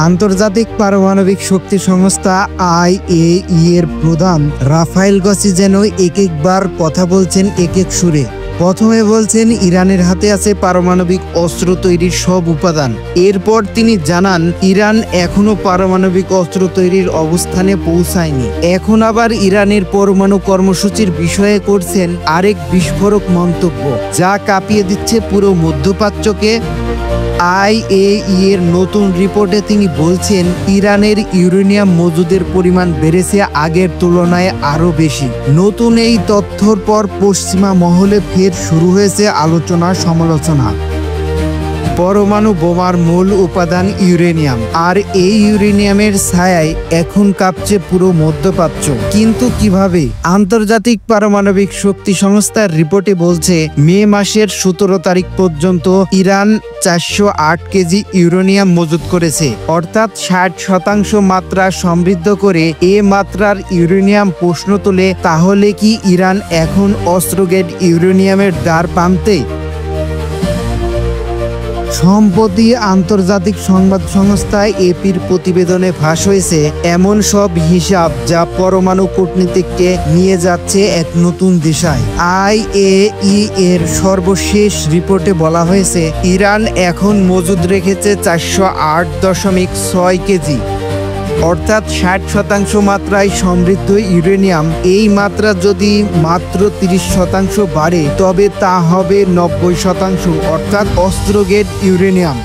আন্তর্জাতিক পারমাণবিক শক্তি সংস্থা IAEA এর প্রধান রাফায়েল গ্রোসি যেন একবার কথা বলছেন এক সুরে। প্রথমে বলছেন ইরানের হাতে আছে পারমাণবিক অস্ত্র তৈরির সব উপাদান। এরপর তিনি জানান ইরান এখনো পারমাণবিক অস্ত্র তৈরির অবস্থানে পৌঁছায়নি। এখন আবার ইরানের পরমাণু কর্মসূচির বিষয়ে করছেন আরেক বিস্ফোরক মন্তব্য, যা কাঁপিয়ে দিচ্ছে পুরো মধ্যপ্রাচ্যকে। IAEA এর নতুন রিপোর্টে তিনি বলছেন ইরানের ইউরেনিয়াম মজুদের পরিমাণ বেড়েছে আগের তুলনায় আরও বেশি। নতুন এই তথ্যর পর পশ্চিমা মহলে ফের শুরু হয়েছে আলোচনা সমালোচনা। পরমাণু বোমার মূল উপাদান ইউরেনিয়াম, আর এই ইউরেনিয়ামের ছায়ায় এখন কাঁপছে পুরো মধ্যপ্রাচ্য। কিন্তু কিভাবে? আন্তর্জাতিক পারমাণবিক শক্তি সংস্থার রিপোর্টে বলছে মে মাসের 17 তারিখ পর্যন্ত ইরান 408 কেজি ইউরেনিয়াম মজুত করেছে, অর্থাৎ 60% মাত্রা সমৃদ্ধ করে এ মাত্রার ইউরেনিয়াম প্রশ্ন তোলে, তাহলে কি ইরান এখন অস্ত্রগ্রেড ইউরেনিয়ামের দ্বার প্রান্তে? সম্প্রতি আন্তর্জাতিক সংবাদ সংস্থা এপির প্রতিবেদনে ফাঁস হয়েছে এমন সব হিসাব যা পরমাণু কূটনীতিকে নিয়ে যাচ্ছে এক নতুন দিশায়। IAEA এর সর্বশেষ রিপোর্টে বলা হয়েছে ইরান এখন মজুদ রেখেছে 408.6 কেজি, অর্থাৎ 60% মাত্রায় সমৃদ্ধ ইউরেনিয়াম। এই মাত্রা যদি মাত্র 30% বাড়ে তবে তা হবে 90%, অর্থাৎ অস্ত্রগ্রেড ইউরেনিয়াম।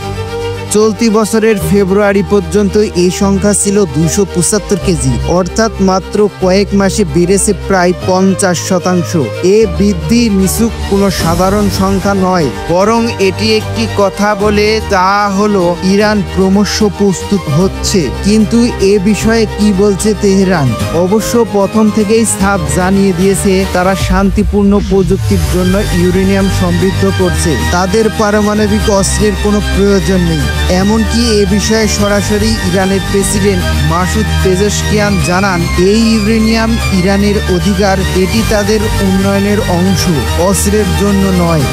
চলতি বছরের ফেব্রুয়ারি পর্যন্ত এই সংখ্যা ছিল 275 কেজি, অর্থাৎ মাত্র কয়েক মাসে বেড়েছে প্রায় 50%। এ বৃদ্ধি নিছক কোনো সাধারণ সংখ্যা নয়, বরং এটি একটি কথা বলে, তা হলো ইরান ক্রমশ প্রস্তুত হচ্ছে। কিন্তু এ বিষয়ে কি বলছে তেহরান? অবশ্য প্রথম থেকেই সাফ জানিয়ে দিয়েছে তারা শান্তিপূর্ণ প্রযুক্তির জন্য ইউরেনিয়াম সমৃদ্ধ করছে, তাদের পারমাণবিক অস্ত্রের কোনো প্রয়োজন নেই। এমনকি এ বিষয়ে সরাসরি ইরানের প্রেসিডেন্ট মাসুদ পেজেশকিয়ান জানান এই ইউরেনিয়াম ইরানের অধিকার, এটি তাদের উন্নয়নের অংশ, অস্ত্রের জন্য নয়।